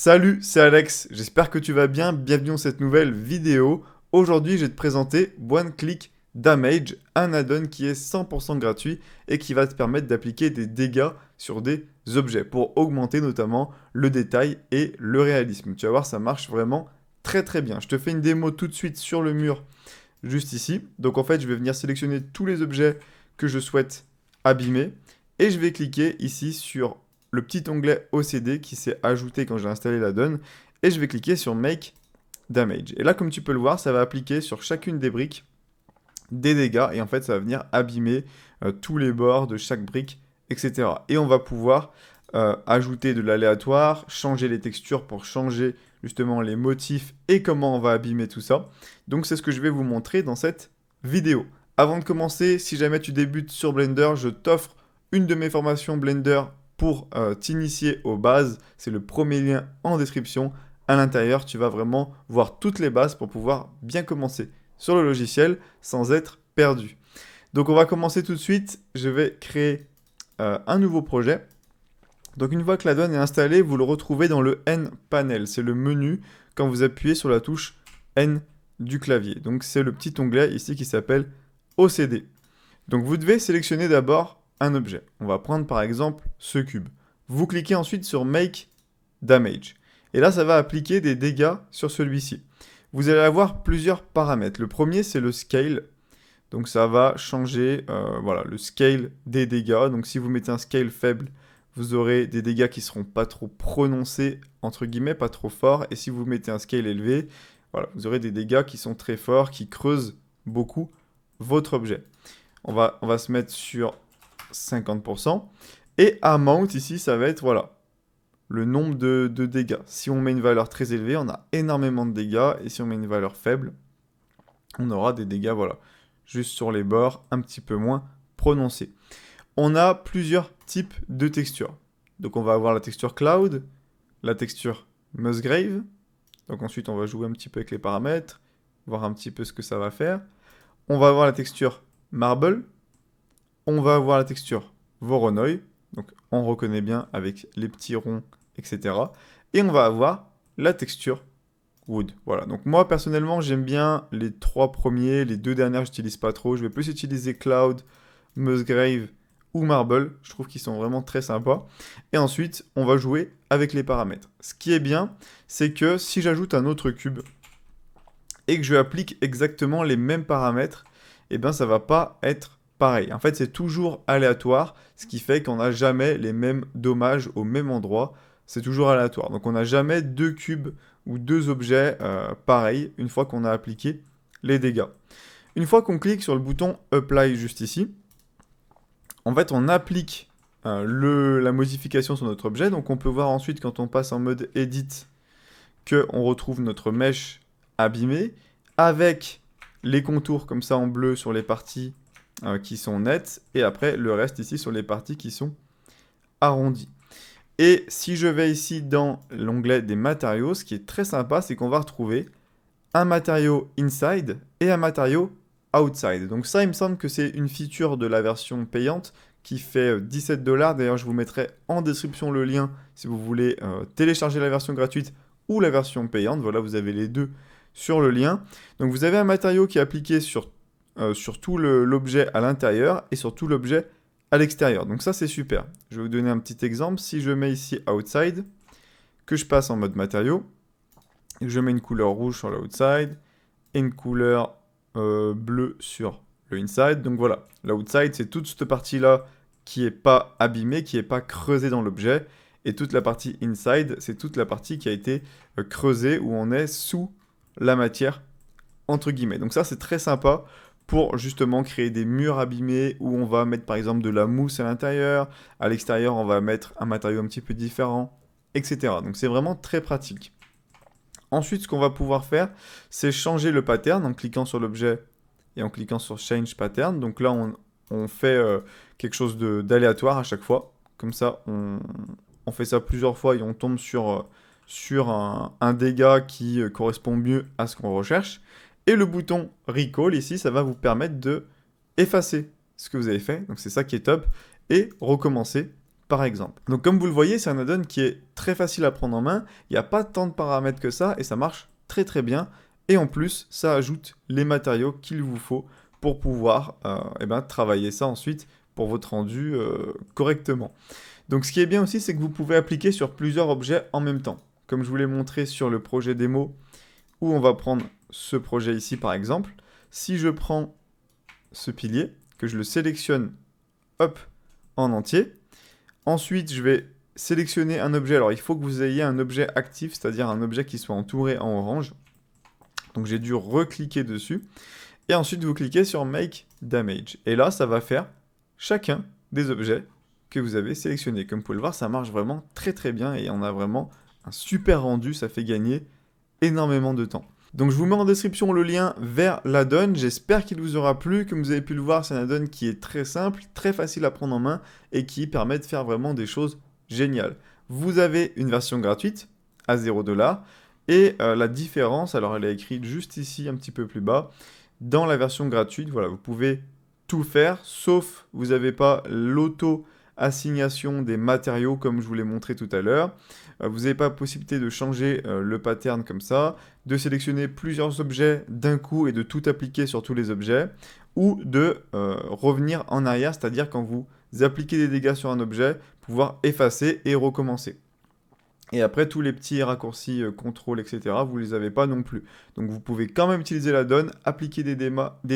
Salut, c'est Alex, j'espère que tu vas bien, bienvenue dans cette nouvelle vidéo. Aujourd'hui, je vais te présenter One Click Damage, un add-on qui est 100% gratuit et qui va te permettre d'appliquer des dégâts sur des objets pour augmenter notamment le détail et le réalisme. Tu vas voir, ça marche vraiment très très bien. Je te fais une démo tout de suite sur le mur, juste ici. Donc en fait, je vais venir sélectionner tous les objets que je souhaite abîmer et je vais cliquer ici sur le petit onglet OCD qui s'est ajouté quand j'ai installé l'add-on et je vais cliquer sur Make Damage. Et là, comme tu peux le voir, ça va appliquer sur chacune des briques des dégâts et en fait, ça va venir abîmer tous les bords de chaque brique, etc. Et on va pouvoir ajouter de l'aléatoire, changer les textures pour changer justement les motifs et comment on va abîmer tout ça. Donc, c'est ce que je vais vous montrer dans cette vidéo. Avant de commencer, si jamais tu débutes sur Blender, je t'offre une de mes formations Blender pour t'initier aux bases. C'est le premier lien en description. À l'intérieur, tu vas vraiment voir toutes les bases pour pouvoir bien commencer sur le logiciel sans être perdu. Donc on va commencer tout de suite. Je vais créer un nouveau projet. Donc une fois que l'add-on est installé, vous le retrouvez dans le N panel. C'est le menu quand vous appuyez sur la touche N du clavier. Donc c'est le petit onglet ici qui s'appelle OCD. Donc vous devez sélectionner d'abord un objet. On va prendre par exemple ce cube. Vous cliquez ensuite sur Make Damage. Et là, ça va appliquer des dégâts sur celui-ci. Vous allez avoir plusieurs paramètres. Le premier, c'est le scale. Donc ça va changer voilà, le scale des dégâts. Donc si vous mettez un scale faible, vous aurez des dégâts qui ne seront pas trop prononcés, entre guillemets, pas trop forts. Et si vous mettez un scale élevé, voilà, vous aurez des dégâts qui sont très forts, qui creusent beaucoup votre objet. On va se mettre sur 50%. Et amount, ici, ça va être, voilà, le nombre de dégâts. Si on met une valeur très élevée, on a énormément de dégâts. Et si on met une valeur faible, on aura des dégâts, voilà, juste sur les bords, un petit peu moins prononcés. On a plusieurs types de textures. Donc on va avoir la texture Cloud, la texture Musgrave. Donc ensuite, on va jouer un petit peu avec les paramètres, voir un petit peu ce que ça va faire. On va avoir la texture Marble. On va avoir la texture Voronoi, donc on reconnaît bien avec les petits ronds, etc. Et on va avoir la texture Wood. Voilà, donc moi personnellement j'aime bien les trois premiers, les deux dernières j'utilise pas trop. Je vais plus utiliser Cloud, Musgrave ou Marble, je trouve qu'ils sont vraiment très sympas. Et ensuite on va jouer avec les paramètres. Ce qui est bien, c'est que si j'ajoute un autre cube et que je applique exactement les mêmes paramètres, et ben ça va pas être pareil. En fait, c'est toujours aléatoire, ce qui fait qu'on n'a jamais les mêmes dommages au même endroit. C'est toujours aléatoire. Donc on n'a jamais deux cubes ou deux objets pareils une fois qu'on a appliqué les dégâts. Une fois qu'on clique sur le bouton Apply juste ici, en fait on applique la modification sur notre objet. Donc on peut voir ensuite quand on passe en mode Edit qu'on retrouve notre mèche abîmée avec les contours comme ça en bleu sur les parties qui sont nettes, et après le reste ici sur les parties qui sont arrondies. Et si je vais ici dans l'onglet des matériaux, ce qui est très sympa, c'est qu'on va retrouver un matériau inside et un matériau outside. Donc ça, il me semble que c'est une feature de la version payante qui fait 17 $. D'ailleurs, je vous mettrai en description le lien si vous voulez télécharger la version gratuite ou la version payante. Voilà, vous avez les deux sur le lien. Donc vous avez un matériau qui est appliqué sur tout l'objet à l'intérieur et sur tout l'objet à l'extérieur. Donc ça, c'est super. Je vais vous donner un petit exemple. Si je mets ici Outside, que je passe en mode matériaux, et que je mets une couleur rouge sur l'Outside et une couleur bleue sur le Inside. Donc voilà, l'Outside, c'est toute cette partie-là qui n'est pas abîmée, qui n'est pas creusée dans l'objet. Et toute la partie Inside, c'est toute la partie qui a été creusée, où on est sous la matière, entre guillemets. Donc ça, c'est très sympa pour justement créer des murs abîmés où on va mettre par exemple de la mousse à l'intérieur. À l'extérieur, on va mettre un matériau un petit peu différent, etc. Donc c'est vraiment très pratique. Ensuite, ce qu'on va pouvoir faire, c'est changer le pattern en cliquant sur l'objet et en cliquant sur Change Pattern. Donc là, on fait quelque chose d'aléatoire à chaque fois. Comme ça, on fait ça plusieurs fois et on tombe sur un dégât qui correspond mieux à ce qu'on recherche. Et le bouton Recall ici, ça va vous permettre de effacer ce que vous avez fait. Donc c'est ça qui est top. Et recommencer par exemple. Donc comme vous le voyez, c'est un add-on qui est très facile à prendre en main, il n'y a pas tant de paramètres que ça, et ça marche très très bien, et en plus, ça ajoute les matériaux qu'il vous faut pour pouvoir travailler ça ensuite pour votre rendu correctement. Donc ce qui est bien aussi, c'est que vous pouvez appliquer sur plusieurs objets en même temps. Comme je vous l'ai montré sur le projet démo, où on va prendre ce projet ici par exemple, si je prends ce pilier, que je le sélectionne, hop, en entier, ensuite je vais sélectionner un objet. Alors il faut que vous ayez un objet actif, c'est-à-dire un objet qui soit entouré en orange. Donc j'ai dû recliquer dessus. Et ensuite vous cliquez sur Make Damage. Et là, ça va faire chacun des objets que vous avez sélectionnés. Comme vous pouvez le voir, ça marche vraiment très très bien et on a vraiment un super rendu, ça fait gagner énormément de temps. Donc je vous mets en description le lien vers l'add-on, j'espère qu'il vous aura plu. Comme vous avez pu le voir, c'est un add-on qui est très simple, très facile à prendre en main et qui permet de faire vraiment des choses géniales. Vous avez une version gratuite à 0$. Et la différence, alors elle est écrite juste ici, un petit peu plus bas, dans la version gratuite, voilà, vous pouvez tout faire, sauf vous n'avez pas l'auto-assignation des matériaux comme je vous l'ai montré tout à l'heure. Vous n'avez pas la possibilité de changer le pattern comme ça, de sélectionner plusieurs objets d'un coup et de tout appliquer sur tous les objets, ou de revenir en arrière, c'est-à-dire quand vous appliquez des dégâts sur un objet, pouvoir effacer et recommencer. Et après, tous les petits raccourcis, contrôle, etc., vous ne les avez pas non plus. Donc vous pouvez quand même utiliser l'add-on, appliquer des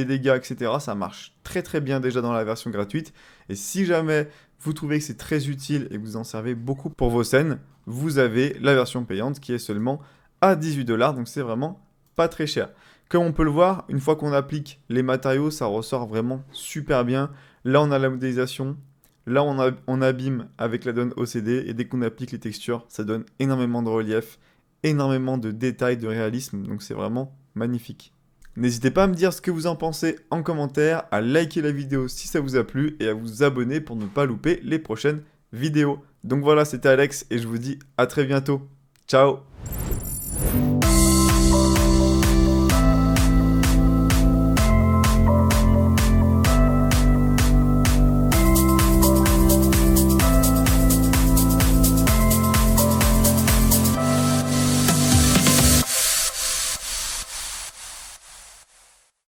dégâts, etc. Ça marche très très bien déjà dans la version gratuite. Et si jamais vous trouvez que c'est très utile et que vous en servez beaucoup pour vos scènes, vous avez la version payante qui est seulement à 18$. Donc c'est vraiment pas très cher. Comme on peut le voir, une fois qu'on applique les matériaux, ça ressort vraiment super bien. Là, on a la modélisation. Là, on abîme avec l'add-on OCD et dès qu'on applique les textures, ça donne énormément de relief, énormément de détails, de réalisme, donc c'est vraiment magnifique. N'hésitez pas à me dire ce que vous en pensez en commentaire, à liker la vidéo si ça vous a plu et à vous abonner pour ne pas louper les prochaines vidéos. Donc voilà, c'était Alex et je vous dis à très bientôt. Ciao!